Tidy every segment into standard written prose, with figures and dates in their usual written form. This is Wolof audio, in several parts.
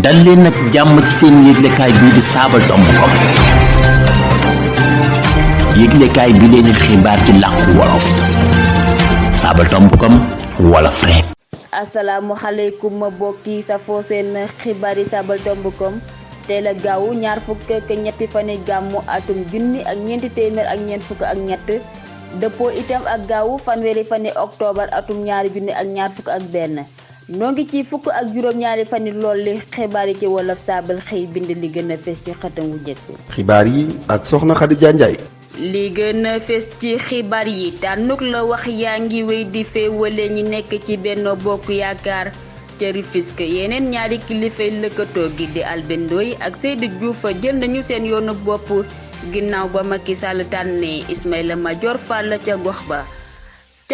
dal leen nag jàmm ci seen yëglekaay bii di Sabadombcom yëglekaay bi leen xibaar ci làkku wolof Sabadombcom wolof rek. asalaamualeykum mbokki safoo seen xibaari Sabadombcom teel a gaawu ñaar fukk ak ñetti fani gàmmu atum junni ak ñeenti téeméer ak ñeent fukk ak ñett dëppoo itam ak gaawu fanweeri fani octobre atum ñaari junni ak ñaar fukk ak benn noo ngi ci fukk ak juróom-ñaari fani lool li xibaar yi ci wolof saabal xëy bind li gën a fes ci xëtam wu njëkk. xibaar yi ak soxna Khadija Ndiaye. li gën a fes ci xibaar yi tànnuk la wax yaa ngi wéy di féewale ñi nekk ci Benno Bokk Yaakaar ca Rufisque yeneen ñaari kilifay lëkkatoo gi di Albert Ndoye ak Seydou Diouf jël nañu seen yoonu bopp ginnaaw ba Macky Sall tànnee Ismaïla Madior Fall ca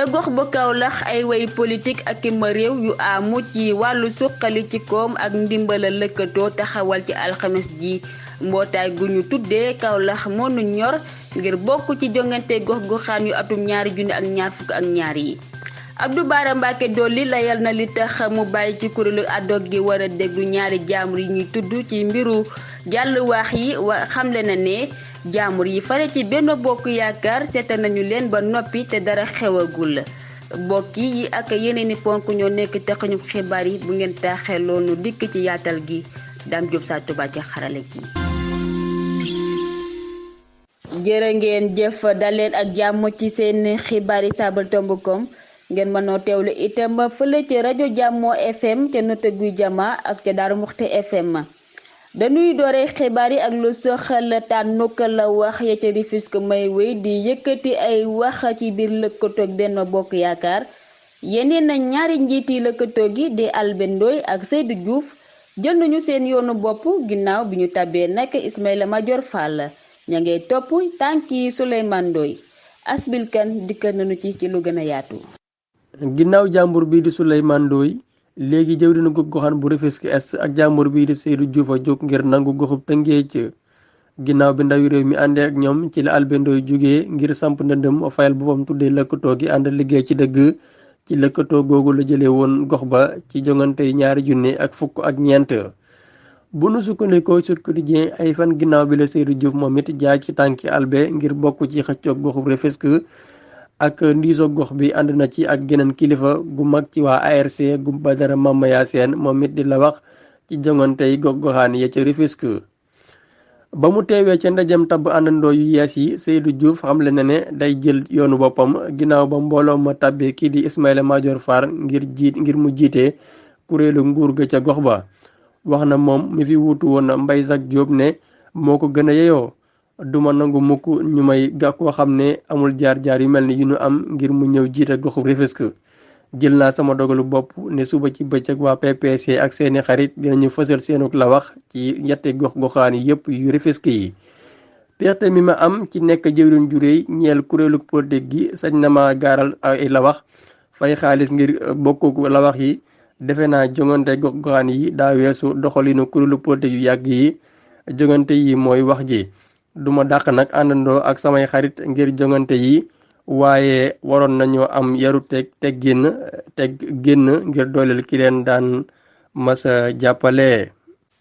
gox ba Kaolack ay way politique ak ma réew yu amu ci wàllu suqali ci koom ak ndimbala lëkkatoo taxawal ci alxames ji mbootaay gu ñu tuddee Kaolack moo nu ñor ngir bokk ci jongante gox-goxaan yu atum ñaari junni ak ñaar fukk ak ñaar yi. Abdou Bara Mbacké Dolly layal na li tax mu bàyyi ci kuréelu adog gi war a déglu ñaari jaamur yi ñuy tudd ci mbiru jàlluwaax yi xamle na ne jaamur yi fare ci Benno Bokk Yaakaar seeta nañu leen ba noppi te dara xewagul mbokk yi ak yeneeni ponk ñoo nekk taxañu xibaar yi bu ngeen taaxee loonu dikk ci yaatal gi Dame Diop sa Touba ci xarale gi. jërë ngeen jëf daleen ak jàmm ci seen xibaar yi Sabadombcom ngeen mënoo teewlu itam fële ci rajo Jàmmoo FM ca Notto Gouye Diama ak ca Daaru Muxti FM dañuy doore xibaar yi ak lu soxal tànnuk la wax ya ca Rufisque may wéy di yëkkati ay wax ci biir lëkkatoo ak Benno Bokk Yaakaar yeneen ñaari njiiti lëkkatoo gi di Albert Ndoye ak Seydou Diouf jël nañu seen yoonu bopp ginnaaw bi ñu tabee nag Ismaïla Madior Fall ña ngay topp tànki Souleymane Ndoye Asbil Kan dikkal nañu ci lu gën a yaatu. ginnaaw jàmbur bii di Souleymane Ndoye léegi jëwriñu gox-goxaan bu Rufisque Est ak jàmbur bii di Seydou Diouf a jóg ngir nangu goxub Tëngéej ginnaaw bi ndawi réew mi àndee ak ñoom ci la Albert Ndoye jógee ngir samp ndëndëm fayal boppam tuddee lëkkatoo gi ànd liggéey ci dëgg ci lëkkatoo googu la jëlee woon gox ba ci jongante ñaari junni ak fukk ak ñeent bu nu sukkandikoo Sud Quotidien ay fan ginnaaw bi la Seydou Diouf moom it jaay ci tànki Albert ngir bokk ci xëccoog goxub Rufisque ak ndiiso gox bi ànd na ci ak geneen kilifa gu mag ci waa ARC gu Badara Mamaya Seen moom it di la wax ci jongante yi gox-goxaan ya ca Rufisque ba mu teewee ca ndajam tabb àndandoo yu yees yi Seydou Diouf xamle na ne day jël yoonu boppam ginnaaw ba mbooloo ma tabbee kii di Ismaïla Madior Fall ngir mu jiite kuréelu nguur ga ca gox ba wax na moom mi fi wuutu woon Mbaye Jacques Diop ne moo ko gën a yeyoo duma nangu mukk ñu may koo xam ne amul jaar-jaar yu mel ni yu ñu am ngir mu ñëw jiite goxu Rufisque jël naa sama dogalu bopp ne suba ci bëccëg waa PPC ak seeni xarit dinañu fësal seenuk la wax ci ñetti gox-goxaan yépp yu Rufisque yi pexe mi ma am ci nekk jëwriñ ju réy ñeel kuréelu politique gi sañ na ma gaaral ay la wax fay xaalis ngir bokku la wax yi defe naa jongante gox-goxaan yi daa weesu doxalinu kuréelu politique yu yàgg yi jongante yi mooy wax ji duma dàq nag àndandoo ak samay xarit ngir jongante yi waaye waroon nañoo am yaru teg génn ngir dooleel ki leen daan masa jàppale.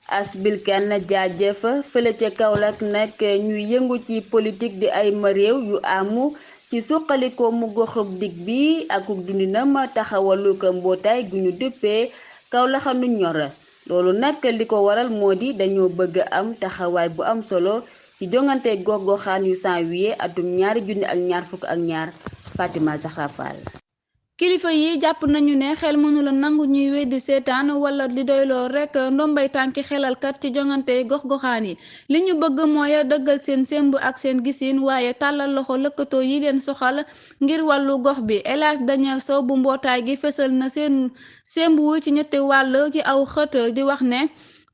Asbil Kan jaajëf fële ca Kaolack nag ñuy yëngu ci politique di ay ma réew yu amu ci suqalikoo mu goxub dig bi ak dundinam taxawalu ko mbootaay gu ñu duppee Kaolack nu ñor loolu nag li ko waral moo di dañoo bëgg am taxawaay bu am solo ci jongante gox-goxaan yu janvier atum ñaari junni ak ñaar fukk ak ñaar Fatima Zahra Fall. kilifa yi jàpp nañu ne xel mënula nangu ñuy weddi seetaan wala di doyloo rek ndombay tànki xelalkat ci jongante gox-goxaan yi li ñu bëgg mooy dëggal seen sémb ak seen gisin waaye tàllal loxo lëkkatoo yi leen soxal ngir wàllu gox bi El Hadj Daniel Sow bu mbootaay gi fësal na seen sémb wu ci ñetti wàll ci aw xët di wax ne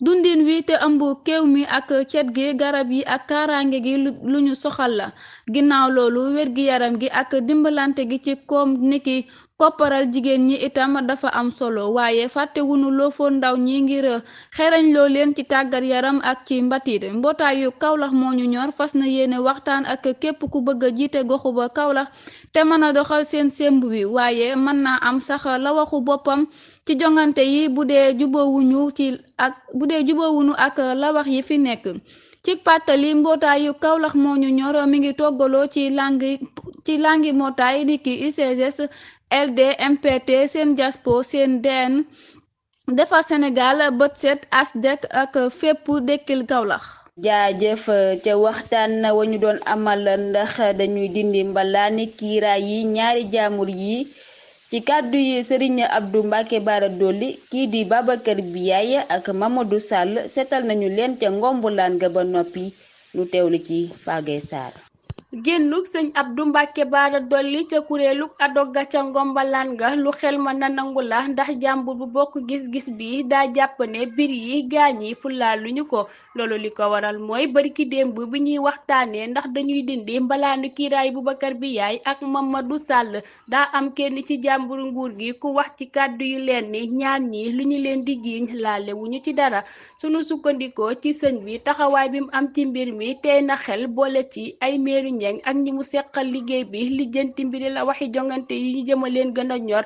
dundin wi te ëmb kéew mi ak cet gi garab yi ak kaaraange gi lu ñu soxal la ginnaaw loolu wér-gi-yaram gi ak dimbalante gi ci koom niki kopparal jigéen ñi itam dafa am solo waaye fàttewunu loofoo ndaw ñi ngir xerañ loo leen ci tàggat yaram ak ci mbatit. Mbootaayu Kaolack moo ñu ñor fas na yéene waxtaan ak képp ku bëgg a jiite goxu ba Kaolack te mën a doxal seen semb wi waaye mën naa am sax la waxu boppam ci jongante yi bu dee jubóowuñu ak la wax yi fi nekk. ci pàttali mbootaayu Kaolack moo ñu ñor mi ngi toggaloo ci langi mbootaay niki UCS LD MPT seen Jaspo seen DN Defar Sénégal bët set ASDEC ak fépp dekkil Kaolack. jaajëf ca waxtaan na wa ñu doon amal ndax dañuy dindi mbalaani kiiraay yi ñaari jaamur yi ci kàddu yi Serigne Abdou Mbacké Bara Dolly kii di Babacar Biaye ak Mamadou Sall seetal nañu leen ca ngombulaan ga ba noppi nu teewlu ci Fagay Sarr. génnuk sëñ Abdou Mbacké Bara Dolly ca kuréeluk adoga ca ngombalaan ga lu xel ma na nangu la ndax jàmbur bu bokk gis-gis bi daa jàpp ne bir yi gaañ yi fulaaluñu ko loolu li ko waral mooy barki démb bi ñuy waxtaanee ndax dañuy dindi mbalaanu kiiraay Boubacar Biaye ak Mamadou Sall daa am kenn ci jàmbur nguur gi ku wax ci kàddu yu leen ni ñaar ñi lu ñu leen di jiiñ laale wu ñu ci dara sunu sukkandikoo ci sëñ bi taxawaay bi mu am ci mbir mi tey na xel boole ci ay meeru ak ñi mu seqal liggéey bi lijjanti mbiri la waxi jongante yi ñu jëma leen gën a ñor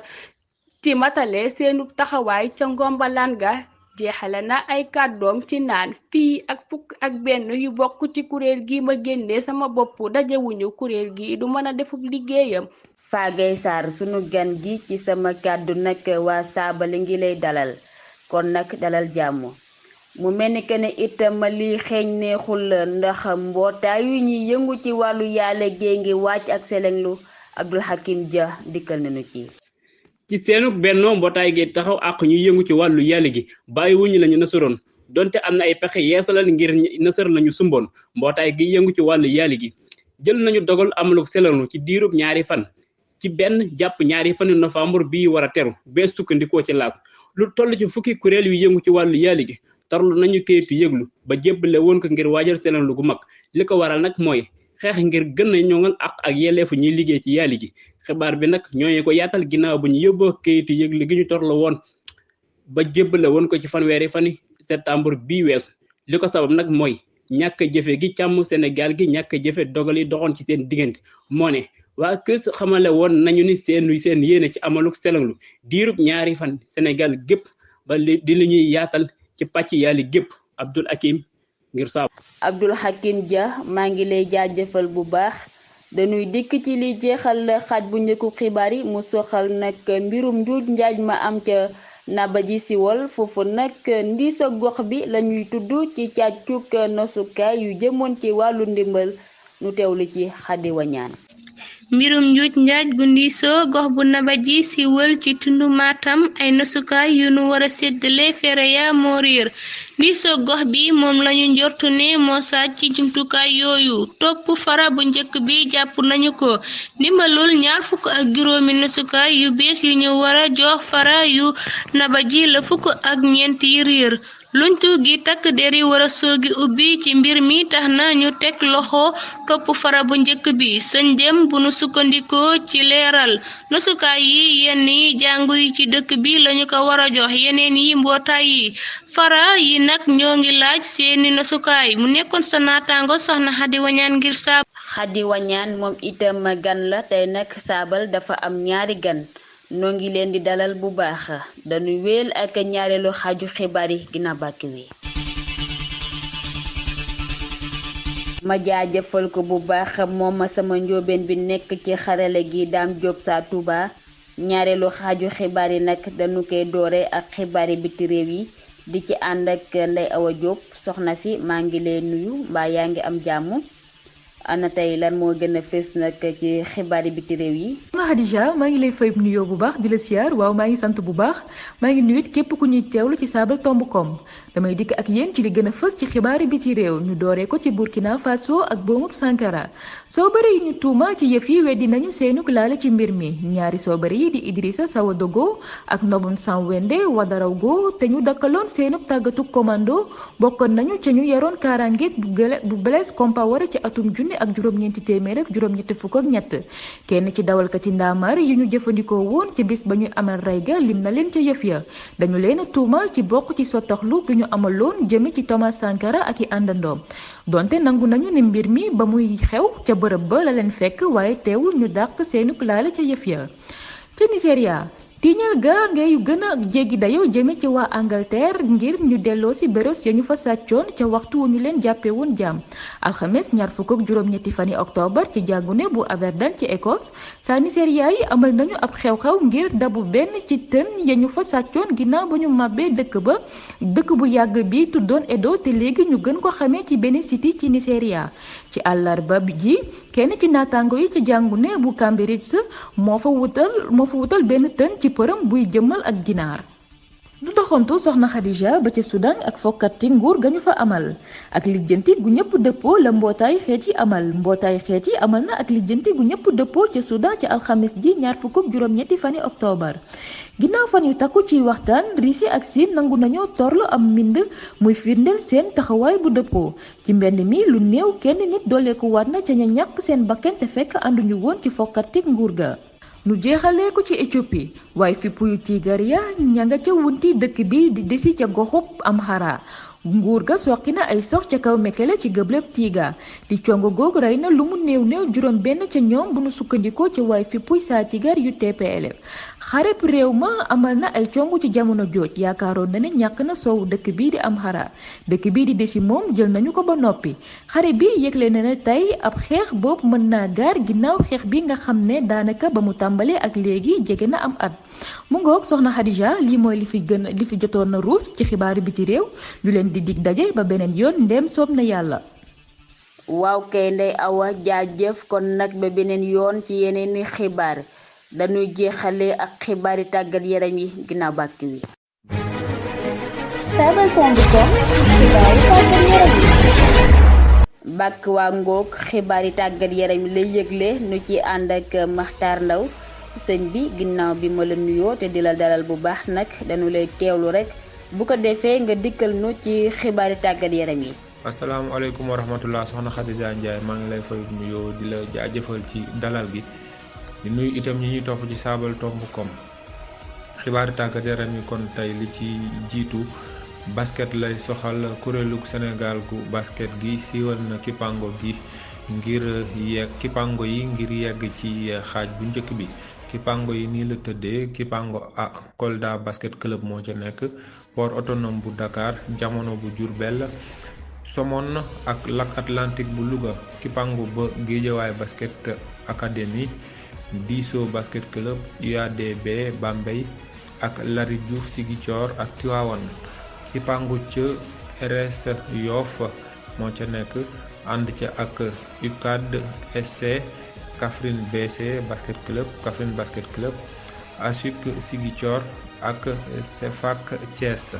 ci matale seenu taxawaay ca ngombalaan ga jeexale na ay kàddoom ci naan fii ak fukk ak benn yu bokk ci kuréel gi ma génnee sama bopp dajewuñu kuréel gi du mën a defub liggéeyam. Fagay Sarr sunu gan gi ci sama kàddu nag waa Saabali ngi lay dalal kon nag dalal jàmm. mu mel ni que ne itam li xeeñ neexul ndax mbootaay yu ñuy yëngu ci wàllu yàlla gée ngi wàcc ak selenglu Abdul Hakim Dia dikkal nañu ci seenuk bennoo mbootaay gi taxaw ak ñuy yëngu ci wàllu yàlla gi bàyyi wuñu lañu nasoroon donte am na ay pexe yeesalal ngir nasar lañu sumboon mbootaay gi yëngu ci wàllu yàlla gi jël nañu dogal amaluk selenglu ci diirub ñaari fan ci benn jàpp ñaari fanu novembre bii war a teru bee sukkandikoo ci laas lu toll ci fukki kuréel yu yëngu ci wàllu yàlla gi tarlu nañu kayitu yëglu ba jébbale woon ko ngir waajal selenglu gu mag li ko waral nag mooy xeex ngir gën a ñoŋal ak yelleefu ñuy liggéey ci yàlla gi xibaar bi nag ñooñu ko yaatal ginnaaw bu ñu yóbboo kayitu yëglu gi ñu torlu woon ba jébbale woon ko ci fanweeri fani septembre bii weesu li ko sabab nag mooy ñàkk jëfe gi càmm Sénégal gi ñàkk jëfe dogal yi doxoon ci seen diggante moo ne waa kër xamale woon nañu ni seen yéene ci amaluk selenglu diirub ñaari fan Sénégal gépp ba di li ñuy yaatal ci pàcc yàlla gépp Abdul Hakim ngir saabu. Abdul Hakim Dia maa ngi lay jaajëfal bu baax dañuy dikk ci li jeexal xaaj bu njëkku xibaar yi mu soxal nag mbirum njuuj njaaj ma am ca Nabaji Siwol foofu nag ndiisa gox bi lañuy tudd ci càccuk nosukaay yu jëmoon ci wàllu ndimbal nu teewlu ci Xadi Wañaan. mbirum njuuj njaaj gu ndiisoo gox bu Nabaji Siwol ci tundu Matam ay nosukaay yu nu war a séddale fereya moo réer ndiisoo gox bi moom lañu njortu ne moo sàcc ci jumtukaay yooyu topp fara bu njëkk bi jàpp nañu ko ndimbalul 25 nosukaay yu bees yu ñu war a jox fara yu Nabaji la 14 yi réer luntu gi takk der yi war a soogi ubbi ci mbir mi tax na ñu teg loxo topp fara bu njëkk bi sëñ dem bu nu sukkandikoo ci leeral nosukaay yi yenn yi jàngu yi ci dëkk bi lañu ko war a jox yeneen yi mbootaay yi fara yi nag ñoo ngi laaj seeni nosukaay mu nekkoon sa naataango soxna Xadi Wañaan ngir saab Xadi Wañaan moom itam gan la tey nag saabal dafa am ñaari gan noo ngi leen di dalal bu baax dañuy wéel ak ñaareelu xaaju xibaar yi gina bàkk wi ma jaajëfal ko bu baax moom sama njóobeen bi nekk ci xarale gi Dame Diop sa Touba ñaareelu xaaju xibaar yi nag dañu koy doore ak xibaar yi biti réew yi di ci ànd ak Ndeye Awa Diop soxna si maa ngi lay nuyu mbaa yaa ngi am jàmm ana tey lan moo gën a fës nag ci xibaari biti réew yi. Khadija maa ngi lay fay nuyoo bu baax di la siyaar waaw maa ngi sant bu baax maa ngi nuyu it képp ku ñuy teewlu ci Saabal.com damay dikk ak yéen ci li gën a fës ci xibaari biti réew ñu dooree ko ci Burkina Faso ak boomub Sankara soobare yi ñu tuuma ci yëf yi weddi nañu seenuk laale ci mbir mi ñaari soobare yi di Idrissa Sawadogo ak Nobon Sanwende Wadarawgo te ñu dakkaloon seenub tàggatu commando bokkoon nañu ca ñu yaroon kaaraangeeg bu Blaise Compaoré ci atum junni ak juróom-ñeenti téeméer ak juróom-ñetti fukk ak ñett kenn ci dawalkati ndaamaar yi ñu jëfandikoo woon ci bis ba ñu amal rey ga lim na leen ca yëf ya dañu leen tuumal ci bokk ci sottaxlu gi ñu amaloon jëme ci Thomas Sankara ak i àndandoom donte nangu nañu ne mbir mi ba muy xew ca bërëb ba la leen fekk waaye teewul ñu dàq seenuk laale ca yëf ya ca Nigéria tiiñal ga ngay gën a jéggi dayoo jëme ci waa Angleterre ngir ñu delloo si béros ya ñu fa sàccoon ca waxtu wu ñu leen jàppe woon jaam alxames ñaar fukk ak juróom-ñetti fani octobre ci jàngune bu Aberdeen ci Écosse saa Nigéria yi amal nañu ab xew-xew ngir dabu benn ci tën ya ñu fa sàccoon ginnaaw ba ñu màbbee dëkk bu yàgg bi tuddoon Edo te léegi ñu gën ko xamee ci Benin City ci Nigéria ci àllarba ji kenn ci naataango yi ci jàngune bu Cambridge moo fa wutal benn tën ci përëm buy jëmmal ak ginaar du doxantu soxna Khadija ba ca Soudan ak fokkati nguur ga ñu fa amal ak lijjanti gu ñëpp dëppoo la mbootaayu xeet yi amal na ak lijjanti gu ñëpp dëppoo ca Soudan ca alxames ji ñaar fukk ak juróom-ñetti fani octobre ginnaaw fan yu takku ciy waxtaan Russie ak Siin nangu nañoo torlu am mbind muy firndeel seen taxawaay bu dëppoo ci mbenn mi lu néew kenn nit dooleeku waat na ca ña ñàkk seen bakken te fekk ànduñu woon ci fokkati nguur ga nu jeexalee ko ci Éthiopie waaye fippu yu Tigray ña nga ca wunti dëkk bi di desi ca goxub Amhara nguur ga soqi na ay sox ca kaw Mekele ci gëblëb Tiga di congo googu rey na lu mu néew juróom benn ca ñoom bu nu sukkandikoo ci waaye fippuy saa tigar yu TPLF xareb réew ma amal na ay congu ci jamono jooj yaakaaroon na ne ñàkk na soowu dëkk bii di Amhara dëkk bii di desi moom jël nañu ko ba noppi xare bi yëgle na ne tey ab xeex boobu mën naa gaar ginnaaw xeex bi nga xam ne daanaka ba mu tàmbalee ak léegi jege na am at mu ngoog soxna Khadija lii mooy li fi jotoon na ruus ci xibaaru biti réew ñu leen di dig daje ba beneen yoon ndéem soob na yàlla waaw kay Ndey Awa jaajëf kon nag ba beneen yoon ci yeneeni xibaar dañuy jeexale ak xibaari tàggat yaram yi ginnaaw bàkk wi Sabadondo.com xibaari tàggat yaram yi bàkk waa ngoog xibaari tàggat yaram yi lay yëgle nu ci ànd ak Maxtaar Ndaw sëñ bi ginnaaw bi ma la nuyoo te di la dalal bu baax nag dañu lay teewlu rek bu ko defee nga dikkal nu ci xibaari tàggat yaram yi asalaamaaleykum wa rahmatullah soxna Khadija Ndiaye maa ngi lay fay nuyoo di la jaajëfal ci dalal gi di nuyu itam ñi ñuy topp ci Sabadondo.com xibaari tàggat yaram yi kon tey li ci jiitu basket lay soxal kuréelug Sénégal gu basket gi siiwal na kippango yi ngir yegg ci xaaj bu njëkk bi kippango yi nii la tëddee kippango A Kolda basket club moo ca nekk port autonome bu Dakar jamono bu Diourbel Somone ak Lac Atlantique bu Louga kippango ba Guédiawaye basket académie Diso basket club UADB Bambey ak Lari Diouf Ziguinchor ak Tivaouane kippango ca RS Yoff moo ca nekk ànd ca ak UCAD SC Kaffrine BC basket club Kaffrine basket club ASUC Ziguinchor ak Cefac Thiès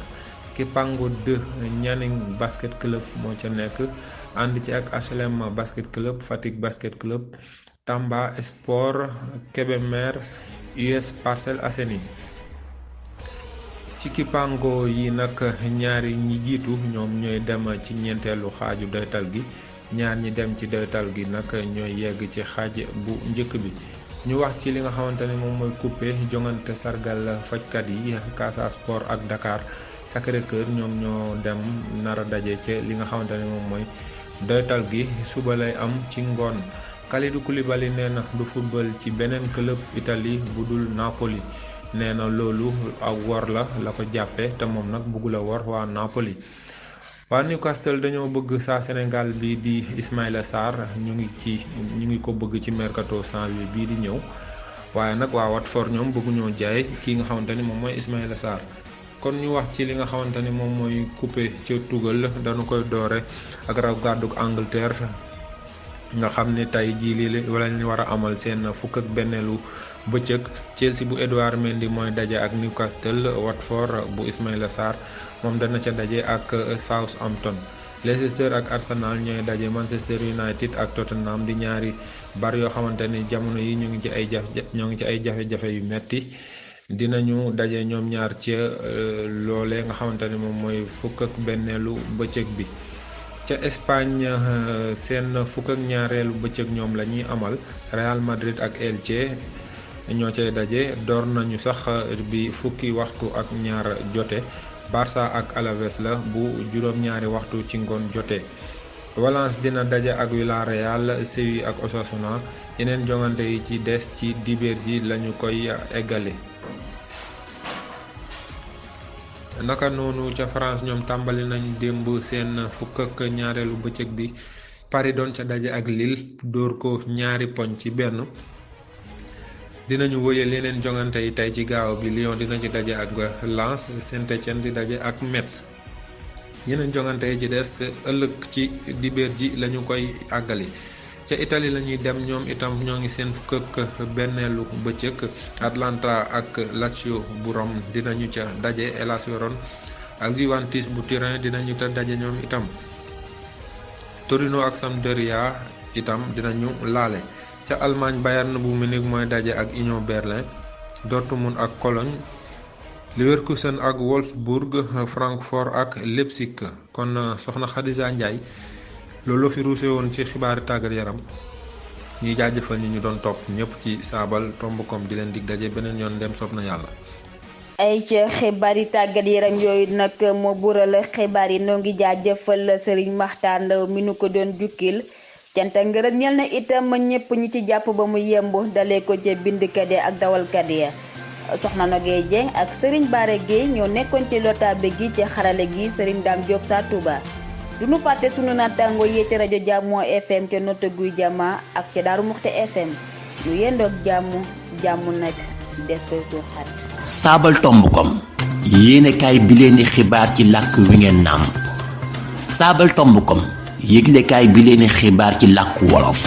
kippango 2 Nianing basket club moo ca nekk ànd ci ak HLM basket club Fatick basket club Tamba Sport Kébémer US Parcelles Assainies ci kippango yi nag ñaari ñi jiitu ñoom ñooy dem ci ñeenteelu xaaju doytal gi ñaar ñi dem ci doytal gi nag ñooy yegg ci xaaj bu njëkk bi ñu wax ci li nga xamante ne moom mooy coupé jongante sargal fajkat yi Casa Sport ak Dakar Sacré-Cœur ñoom ñoo dem nara daje ci li nga xamante ne moom mooy doytal gi suba lay am ci ngoon Kalidou Koulibaly nee na du football ci beneen club Italie bu dul Napoli nee na loolu ak wor la ko jàppe te moom nag bëggula wor waa Napoli waa Newcastle dañoo bëgg saa Sénégal bi di Ismaïla Sarr ñu ngi ko bëgg ci mercato janvier bii di ñëw waaye nag waa Watford ñoom bëgguñoo jaay kii nga xamante ni moom mooy Ismaïla Sarr kon ñu wax ci li nga xamante ni moom mooy coupé ca tugal dañu koy doore ak raw gàdduk Angleterre nga xam ne tey jii lii wala ñu war a amal seen fukk ak benneelu bëccëg Chelsea bu Edouard Mendy mooy daje ak Newcastle Watford bu Ismaïla Sarr moom dana ca daje ak Southampton Leicester ak Arsenal ñooy daje Manchester United ak Tottenham di ñaari bar yoo xamante ni jamono yi ñoo ngi ci ay jafe-jafe yu metti dinañu daje ñoom ñaar ca loolee nga xamante ni moom mooy fukk ak benneelu bëccëg bi ca Espagne seen fukk ak ñaareelu bëccëg ñoom la ñuy amal Real Madrid ak Elche ñoo cay daje door nañu sax bi fukki waxtu ak ñaar jote Barça ak Alaves la bu juróom-ñaari waxtu ci ngoon jote Valence dina daje ak Villarreal Séville ak Osasuna yeneen jongante yi ci des ci dibéer ji lañu koy eggale. naka noonu ca France ñoom tàmbali nañ démb seen fukk ak ñaareelu bëccëg bi Paris doon ca daje ak Lille dóor ko 2 poñ ci benn. dinañu wëyal yeneen jongante yi tey ci gaaw bi Lyon dina ci daje ak Lens Saint-Étienne di daje ak Metz yeneen jongante yi ci des ëllëg ci dibéer ji lañu koy àggali. ca Italie la ñuy dem ñoom itam ñoo ngi seen fukk ak benneelu bëccëg Atalanta ak Lazio bu Rome dinañu ca daje Hellas Verona ak Juventus bu Turin dinañu ca daje ñoom itam Torino ak Sampdoria itam dinañu laale ca Allemagne Bayern bu Munich mooy daje ak Union Berlin Dortmund ak Cologne Leverkusen ak Wolfsburg Francfort ak Leipzig kon soxna Khadija Ndiaye loolu fi ruuse woon ci xibaari tàggat yaram ñuy jaajëfal ñi ñu doon topp ñëpp ci saabal tomb.com di leen dig daje beneen yoon dem soob na yàlla. ay ca xibaari tàggat yaram yooyu nag moo bural xibaar yi noo ngi jaajëfal Serigne Makhtar Ndaw mi nu ko doon jukkil cant ak ngërëm ñel na itam ñëpp ñi ci jàpp ba mu yemb dalee ko ca bindkat ya ak dawalkat ya soxna Nogay Dieng ak Serigne Bare Gueye ñoo nekkoon ci lotaabe gi ci xarale gi Serigne Dame Diop sa Touba. du nu fàtte sunu naataango yéete rajo Jàmmoo FM ca Notto Gouye Diama ak ca Daaru Muxti FM ñu yendoog jàmm nag des koy tuur xarit Sabaltomb.com yéenekaay bi leen di xibaar ci làkk wi ngeen nàmp Sabaltomb.com yëglekaay bi leen di xibaar ci làkku wolof